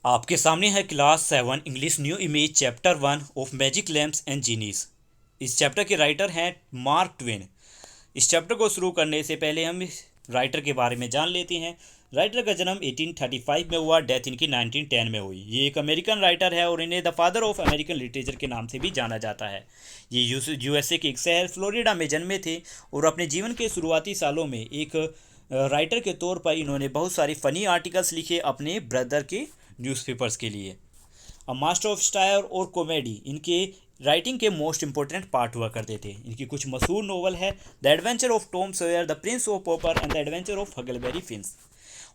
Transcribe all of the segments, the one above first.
आपके सामने है class 7 English new image chapter 1 of magic lamps and genies. इस चैप्टर के राइटर हैं मार्क ट्वेन। इस चैप्टर को शुरू करने से पहले हम इस राइटर के बारे में जान लेते हैं। राइटर का जन्म 1835 में हुआ, डेथ इनकी 1910 में हुई। ये एक अमेरिकन राइटर है और इन्हें the father of American literature के नाम से भी जाना जाता है। ये यूएसए के एक शहर फ्लोरिडा में जन्मे थे और अपने जीवन के शुरुआती सालों में एक राइटर के तौर पर इन्होंने बहुत सारी फ़नी आर्टिकल्स लिखे अपने ब्रदर के न्यूज़पेपर्स के लिए। अ मास्टर ऑफ स्टायर और कॉमेडी इनके राइटिंग के मोस्ट इंपॉर्टेंट पार्ट हुआ करते थे। इनकी कुछ मशहूर नोवेल है the adventure of Tom Sawyer, the prince of pauper and the adventure of Huckleberry Finns.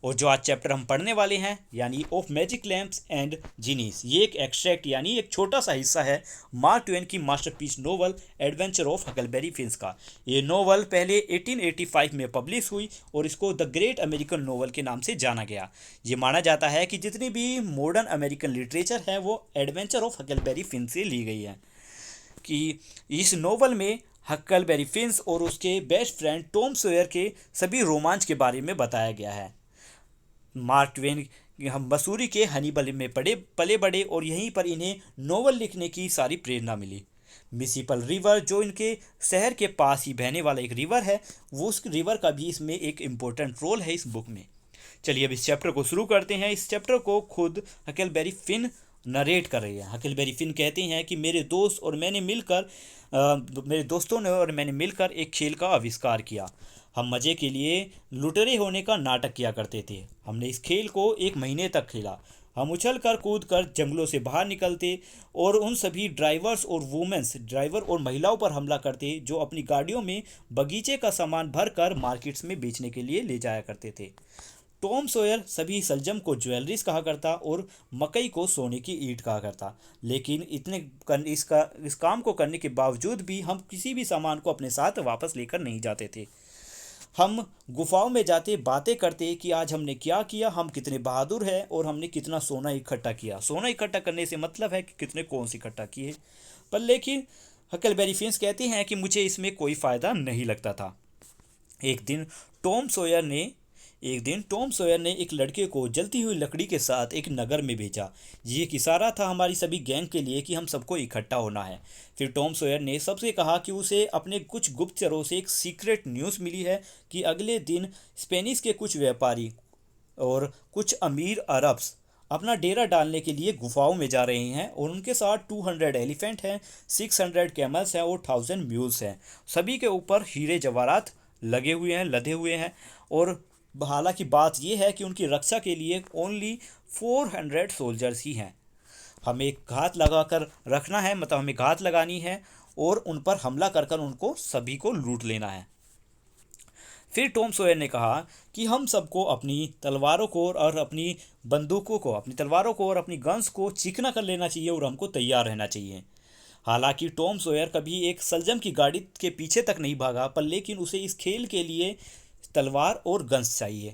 और जो आज चैप्टर हम पढ़ने वाले हैं यानी of magic lamps and genies, ये एक एक्सट्रैक्ट यानी एक छोटा सा हिस्सा है मार्क ट्वेन की masterpiece novel adventure of Huckleberry fins का। ये नोवेल पहले 1885 में पब्लिश हुई और इसको द ग्रेट अमेरिकन नोवेल के नाम से जाना गया। ये माना जाता है कि जितनी भी मॉडर्न अमेरिकन लिटरेचर है वो एडवेंचर ऑफ हकलबेरी फिन्स से ली गई है। कि इस नोवेल में हकलबेरी फिन्स और उसके बेस्ट फ्रेंड टॉम सॉयर के सभी रोमांच के बारे में बताया गया है। मार्क ट्वेन हम मसूरी के हनीबल में पले बड़े और यहीं पर इन्हें नोवेल लिखने की सारी प्रेरणा मिली। मिसिपल रिवर जो इनके शहर के पास ही बहने वाला एक रिवर है, वो उस रिवर का भी इसमें एक इम्पोर्टेंट रोल है इस बुक में। चलिए अब इस चैप्टर को शुरू करते हैं। इस चैप्टर को खुद हकेलबेरी फिन नरेट कर रही है। हकेलबेरी फिन कहते हैं कि मेरे दोस्तों ने और मैंने मिलकर एक खेल का आविष्कार किया। हम मज़े के लिए लुटेरे होने का नाटक किया करते थे। हमने इस खेल को 1 महीने तक खेला। हम उछल कर कूद कर जंगलों से बाहर निकलते और उन सभी ड्राइवर और महिलाओं पर हमला करते जो अपनी गाड़ियों में बगीचे का सामान भर कर मार्केट्स में बेचने के लिए ले जाया करते थे। टॉम सॉयर सभी सलजम को ज्वेलरीज कहा करता और मकई को सोने की ईंट कहा करता। लेकिन इस काम को करने के बावजूद भी हम किसी भी सामान को अपने साथ वापस लेकर नहीं जाते थे। हम गुफाओं में जाते बातें करते कि आज हमने क्या किया, हम कितने बहादुर हैं और हमने कितना सोना इकट्ठा किया। सोना इकट्ठा करने से मतलब है कि कितने कौन से इकट्ठा किए। पर लेकिन हकलबेरी फिन्स कहते हैं कि मुझे इसमें कोई फ़ायदा नहीं लगता था। एक दिन टॉम सॉयर ने एक दिन टॉम सॉयर ने एक लड़के को जलती हुई लकड़ी के साथ एक नगर में भेजा। ये एक इशारा था हमारी सभी गैंग के लिए कि हम सबको इकट्ठा होना है। फिर टॉम सॉयर ने सबसे कहा कि उसे अपने कुछ गुप्तचरों से एक सीक्रेट न्यूज़ मिली है कि अगले दिन स्पेनिश के कुछ व्यापारी और कुछ अमीर अरब्स अपना डेरा डालने के लिए गुफाओं में जा रहे हैं और उनके साथ 200 एलिफेंट हैं, 600 कैमल्स हैं और 1000 म्यूल्स हैं। सभी के ऊपर हीरे जवाहरात लदे हुए हैं और हालांकि बात यह है कि उनकी रक्षा के लिए ओनली 400 सोल्जर्स ही हैं। हमें घात लगाकर रखना है, मतलब हमें घात लगानी है और उन पर हमला कर कर उनको सभी को लूट लेना है। फिर टॉम सॉयर ने कहा कि हम सबको अपनी तलवारों को और अपनी बंदूकों को अपनी तलवारों को और अपनी गन्स को चिकना कर लेना चाहिए और हमको तैयार रहना चाहिए। हालांकि टॉम सॉयर कभी एक सलजम की गाड़ी के पीछे तक नहीं भागा, पर लेकिन उसे इस खेल के लिए तलवार और गन्स चाहिए।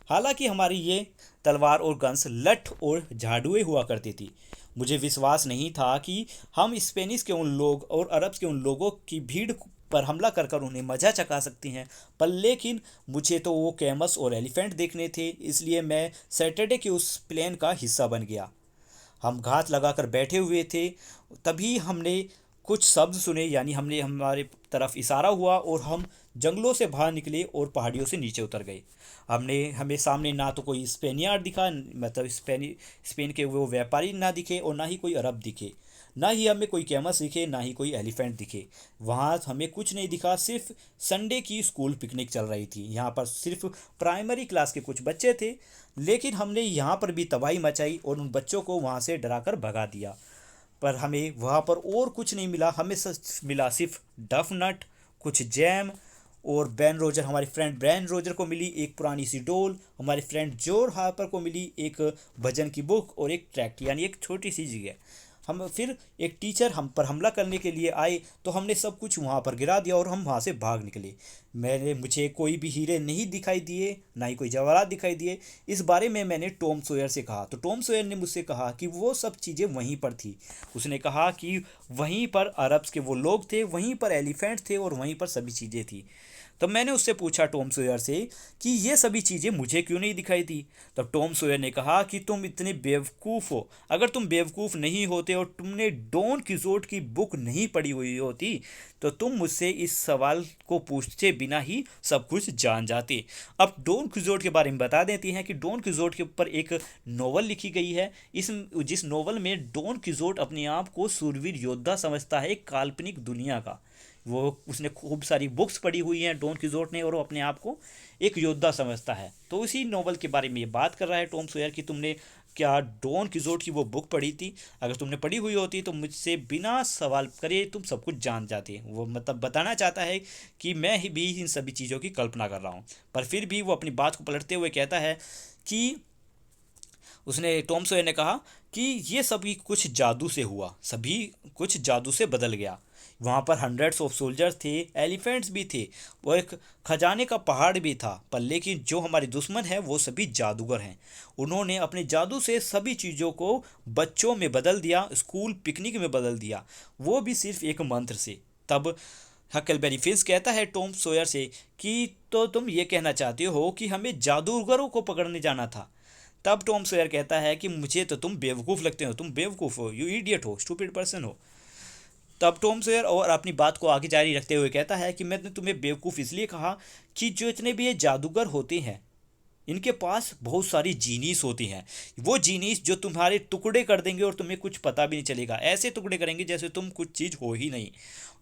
हालांकि हमारी ये तलवार और गन्स लठ और झाड़ुए हुआ करती थी। मुझे विश्वास नहीं था कि हम स्पेनिश के उन लोग और अरब्स के उन लोगों की भीड़ पर हमला कर कर उन्हें मजा चखा सकती हैं, पर लेकिन मुझे तो वो कैमस और एलिफेंट देखने थे, इसलिए मैं सैटरडे के उस प्लान का हिस्सा बन गया। हम घात लगाकर बैठे हुए थे, तभी हमने कुछ शब्द सुने, यानी हमने हमारे तरफ इशारा हुआ और हम जंगलों से बाहर निकले और पहाड़ियों से नीचे उतर गए। हमें सामने ना तो कोई स्पेनियार्ड दिखा, मतलब स्पेन के वो व्यापारी ना दिखे और ना ही कोई अरब दिखे, ना ही हमें कोई कैमस दिखे, ना ही कोई एलिफेंट दिखे। वहाँ हमें कुछ नहीं दिखा, सिर्फ संडे की स्कूल पिकनिक चल रही थी। यहाँ पर सिर्फ प्राइमरी क्लास के कुछ बच्चे थे, लेकिन हमने यहाँ पर भी तबाही मचाई और उन बच्चों को वहाँ से डराकर भगा दिया। पर हमें वहाँ पर और कुछ नहीं मिला। हमें मिला सिर्फ डफ नट, कुछ जैम और हमारे फ्रेंड बैन रोजर को मिली एक पुरानी सी डोल। हमारे फ्रेंड जोर हार्पर को मिली एक भजन की बुक और एक ट्रैक्ट, यानी एक छोटी सी जगह। हम फिर एक टीचर हम पर हमला करने के लिए आए तो हमने सब कुछ वहाँ पर गिरा दिया और हम वहाँ से भाग निकले। मुझे कोई भी हीरे नहीं दिखाई दिए, ना ही कोई जवाहरात दिखाई दिए। इस बारे में मैंने टॉम सॉयर से कहा तो टॉम सॉयर ने मुझसे कहा कि वो सब चीज़ें वहीं पर थी। उसने कहा कि वहीं पर अरब्स के वो लोग थे, वहीं पर एलिफेंट थे और वहीं पर सभी चीज़ें थी। तब मैंने उससे पूछा टॉम सॉयर से कि ये सभी चीज़ें मुझे क्यों नहीं दिखाई दी। तब टॉम सॉयर ने कहा कि तुम इतने बेवकूफ़ हो। अगर तुम बेवकूफ़ नहीं होते और तुमने डॉन किजोट की बुक नहीं पढ़ी हुई होती तो तुम मुझसे इस सवाल को पूछे बिना ही सब कुछ जान जाते। अब डॉन किजोट के बारे में बता देती हैं कि डॉन किजोट के ऊपर एक नोवेल लिखी गई है। इस जिस नोवेल में डॉन किजोट अपने आप को सूरवीर योद्धा समझता है एक काल्पनिक दुनिया का। वो उसने खूब सारी बुक्स पढ़ी हुई हैं डॉन किजोट ने और वो अपने आप को एक योद्धा समझता है। तो उसी नोवेल के बारे में ये बात कर रहा है टॉम सॉयर कि तुमने क्या डॉन किजोट की वो बुक पढ़ी थी। अगर तुमने पढ़ी हुई होती तो मुझसे बिना सवाल करे तुम सब कुछ जान जाते। वो मतलब बताना चाहता है कि मैं ही भी इन सभी चीज़ों की कल्पना कर रहा हूँ, पर फिर भी वो अपनी बात को पलटते हुए कहता है कि उसने टॉम सॉयर ने कहा कि ये सभी कुछ जादू से हुआ, सभी कुछ जादू से बदल गया। वहाँ पर हंड्रेड्स ऑफ सोल्जर्स थे, एलिफेंट्स भी थे और एक खजाने का पहाड़ भी था, पर लेकिन जो हमारे दुश्मन हैं वो सभी जादूगर हैं। उन्होंने अपने जादू से सभी चीज़ों को बच्चों में बदल दिया, स्कूल पिकनिक में बदल दिया, वो भी सिर्फ एक मंत्र से। तब हकलबेरी फिंच कहता है टॉम सॉयर से कि तो तुम ये कहना चाहते हो कि हमें जादूगरों को पकड़ने जाना था। तब टॉम सॉयर कहता है कि मुझे तो तुम बेवकूफ़ लगते हो, तुम बेवकूफ़ हो, यू इडियट हो, स्टूपिड पर्सन हो। तब टॉम सॉयर और अपनी बात को आगे जारी रखते हुए कहता है कि मैंने तुम्हें बेवकूफ़ इसलिए कहा कि जो इतने भी ये जादूगर होते हैं इनके पास बहुत सारी जीनीस होती हैं। वो जीनीस जो तुम्हारे टुकड़े कर देंगे और तुम्हें कुछ पता भी नहीं चलेगा, ऐसे टुकड़े करेंगे जैसे तुम कुछ चीज़ हो ही नहीं।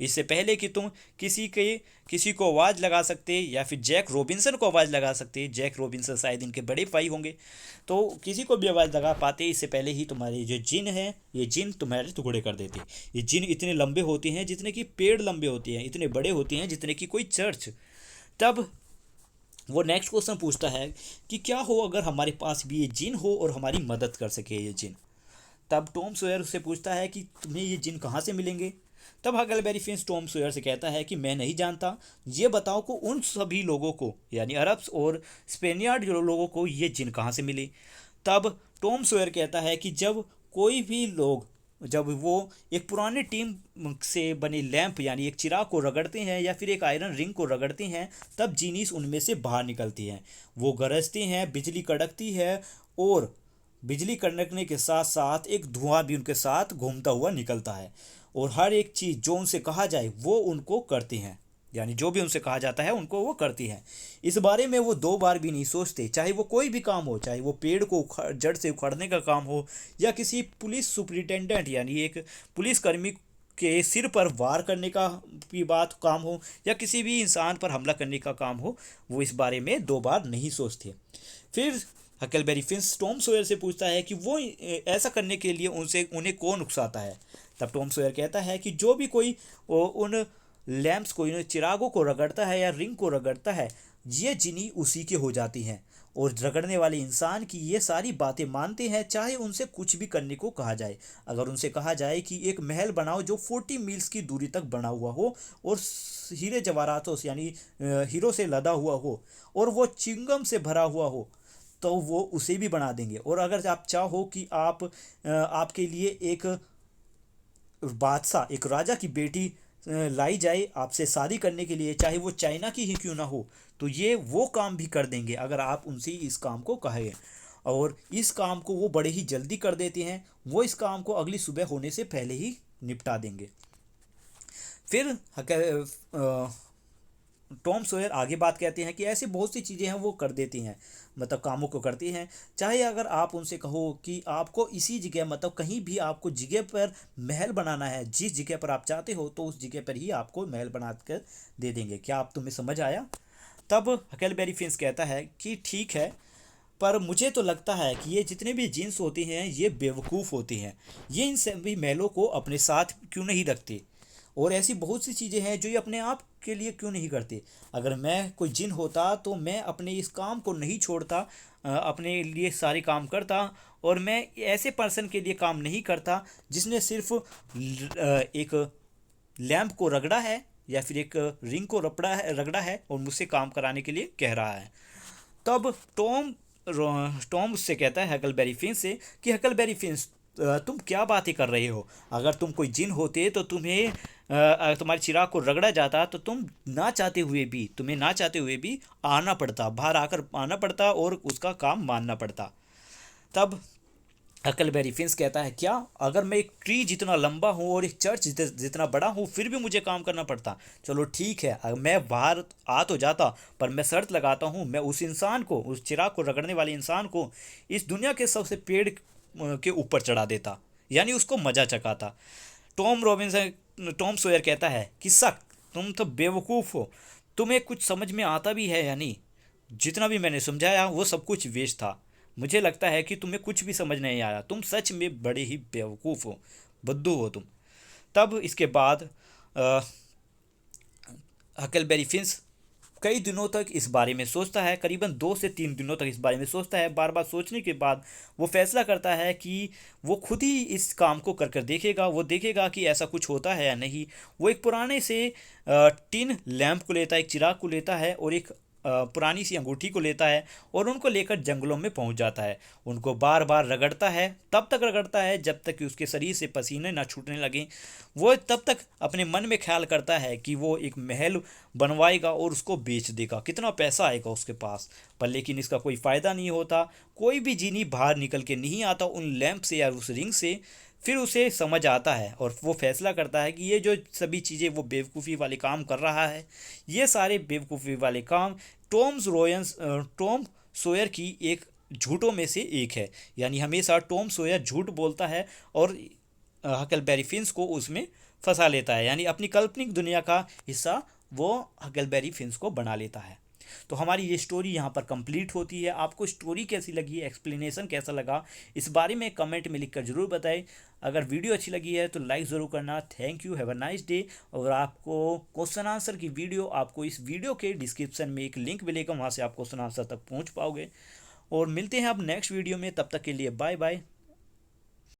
इससे पहले कि तुम किसी को आवाज़ लगा सकते या फिर जैक रॉबिन्सन को आवाज़ लगा सकते, जैक रॉबिन्सन शायद इनके बड़े भाई होंगे, तो किसी को भी आवाज़ लगा पाते इससे पहले ही तुम्हारे जो जिन है ये जिन तुम्हारे टुकड़े कर देते। ये जिन इतने लंबे होते हैं जितने कि पेड़ लंबे होते हैं, इतने बड़े होते हैं जितने कि कोई चर्च। तब वो नेक्स्ट क्वेश्चन पूछता है कि क्या हो अगर हमारे पास भी ये जिन हो और हमारी मदद कर सके ये जिन। तब टॉम सॉयर उससे पूछता है कि तुम्हें ये जिन कहाँ से मिलेंगे। तब हकलबेरी फिंच टॉम सॉयर से कहता है कि मैं नहीं जानता, ये बताओ को उन सभी लोगों को यानी अरब्स और स्पेनियार्ड लोगों को ये जिन कहाँ से मिले। तब टॉम सॉयर कहता है कि जब वो एक पुराने टीम से बने लैंप यानी एक चिराग को रगड़ते हैं या फिर एक आयरन रिंग को रगड़ते हैं तब जीनीस उनमें से बाहर निकलती हैं। वो गरजते हैं, बिजली कड़कती है और बिजली कड़कने के साथ साथ एक धुआं भी उनके साथ घूमता हुआ निकलता है और हर एक चीज़ जो उनसे कहा जाए वो उनको करते हैं, यानी जो भी उनसे कहा जाता है उनको वो करती हैं। इस बारे में वो दो बार भी नहीं सोचते, चाहे वो कोई भी काम हो, चाहे वो पेड़ को जड़ से उखाड़ने का काम हो या किसी पुलिस सुपरिटेंडेंट यानी एक पुलिसकर्मी के सिर पर वार करने का भी बात काम हो या किसी भी इंसान पर हमला करने का काम हो, वो इस बारे में दो बार नहीं सोचते। फिर हकलबेरी फिंच टॉम सॉयर से पूछता है कि वो ऐसा करने के लिए उन्हें कौन उकसाता है। तब टॉम सॉयर कहता है कि जो भी कोई उन लैंप्स को इन चिरागों को रगड़ता है या रिंग को रगड़ता है ये जिनी उसी के हो जाती हैं और रगड़ने वाले इंसान की ये सारी बातें मानते हैं चाहे उनसे कुछ भी करने को कहा जाए। अगर उनसे कहा जाए कि एक महल बनाओ जो 40 मील्स की दूरी तक बना हुआ हो और हीरे जवाहरातों से यानी हीरो से लदा हुआ हो और वो चिंगम से भरा हुआ हो तो वो उसे भी बना देंगे। और अगर आप चाहो कि आपके लिए एक बादशाह एक राजा की बेटी लाई जाए आपसे शादी करने के लिए, चाहे वो चाइना की ही क्यों ना हो, तो ये वो काम भी कर देंगे अगर आप उनसे इस काम को कहें। और इस काम को वो बड़े ही जल्दी कर देते हैं, वो इस काम को अगली सुबह होने से पहले ही निपटा देंगे। फिर टॉम सॉयर आगे बात कहते हैं कि ऐसी बहुत सी चीज़ें हैं वो कर देती हैं, मतलब कामों को करती हैं। चाहे अगर आप उनसे कहो कि आपको इसी जगह मतलब कहीं भी आपको जगह पर महल बनाना है, जिस जगह पर आप चाहते हो तो उस जगह पर ही आपको महल बना कर दे देंगे। क्या आप तुम्हें समझ आया। तब हकलबेरी फिंच कहता है कि ठीक है, पर मुझे तो लगता है कि ये जितने भी जीन्स होते हैं ये बेवकूफ़ होते हैं, ये इन सभी महलों को अपने साथ क्यों नहीं रखते और ऐसी बहुत सी चीज़ें हैं जो ये अपने आप के लिए क्यों नहीं करते। अगर मैं कोई जिन होता तो मैं अपने इस काम को नहीं छोड़ता, अपने लिए सारे काम करता और मैं ऐसे पर्सन के लिए काम नहीं करता जिसने सिर्फ एक लैंप को रगड़ा है या फिर एक रिंग को रगड़ा है और मुझसे काम कराने के लिए कह रहा है। तब टॉम उससे कहता है हकलबेरी फिंच से कि हकलबेरी फिंच तुम क्या बातें कर रहे हो? अगर तुम कोई जिन होते तो तुम्हें तुम्हारे चिराग को रगड़ा जाता तो तुम्हें ना चाहते हुए भी आना पड़ता, बाहर आकर आना पड़ता और उसका काम मानना पड़ता। तब हकलबेरी फिंच कहता है, क्या अगर मैं एक ट्री जितना लंबा हूँ और एक चर्च जितना बड़ा हूँ फिर भी मुझे काम करना पड़ता? चलो ठीक है, अगर मैं बाहर आ तो जाता, पर मैं शर्त लगाता हूँ, मैं उस इंसान को, उस चिराग को रगड़ने वाले इंसान को इस दुनिया के सबसे पेड़ के ऊपर चढ़ा देता, यानी उसको मजा चखाता। टॉम सोयर कहता है कि शक, तुम तो बेवकूफ़ हो, तुम्हें कुछ समझ में आता भी है या नहीं? जितना भी मैंने समझाया वो सब कुछ वेस्ट था। मुझे लगता है कि तुम्हें कुछ भी समझ नहीं आया, तुम सच में बड़े ही बेवकूफ़ हो, बुद्धू हो तुम। तब इसके बाद हकलबेरी फिंच कई दिनों तक इस बारे में सोचता है, करीबन 2 से 3 दिनों तक इस बारे में सोचता है। बार बार सोचने के बाद वो फैसला करता है कि वो खुद ही इस काम को कर कर देखेगा, वो देखेगा कि ऐसा कुछ होता है या नहीं। वो एक पुराने से टिन लैंप को लेता है, एक चिराग को लेता है और एक पुरानी सी अंगूठी को लेता है और उनको लेकर जंगलों में पहुंच जाता है। उनको बार बार रगड़ता है, तब तक रगड़ता है जब तक कि उसके शरीर से पसीने ना छूटने लगें। वो तब तक अपने मन में ख्याल करता है कि वो एक महल बनवाएगा और उसको बेच देगा, कितना पैसा आएगा उसके पास। पर लेकिन इसका कोई फ़ायदा नहीं होता, कोई भी जीनी बाहर निकल के नहीं आता उन लैंप से या उस रिंग से। फिर उसे समझ आता है और वो फैसला करता है कि ये जो सभी चीज़ें वो बेवकूफ़ी वाले काम कर रहा है, ये सारे बेवकूफ़ी वाले काम टॉम सोयर की एक झूठों में से एक है। यानी हमेशा टॉम सोयर झूठ बोलता है और हकलबेरी फिंच को उसमें फंसा लेता है, यानी अपनी काल्पनिक दुनिया का हिस्सा वो हकलबेरी फिंच को बना लेता है। तो हमारी ये स्टोरी यहाँ पर कंप्लीट होती है। आपको स्टोरी कैसी लगी, एक्सप्लेनेशन कैसा लगा, इस बारे में कमेंट में लिखकर ज़रूर बताएं। अगर वीडियो अच्छी लगी है तो लाइक ज़रूर करना। Thank you, have a nice day. और आपको क्वेश्चन आंसर की वीडियो, आपको इस वीडियो के डिस्क्रिप्शन में एक लिंक मिलेगा, वहाँ से आप क्वेश्चन आंसर तक पहुँच पाओगे। और मिलते हैं अब नेक्स्ट वीडियो में, तब तक के लिए बाय बाय।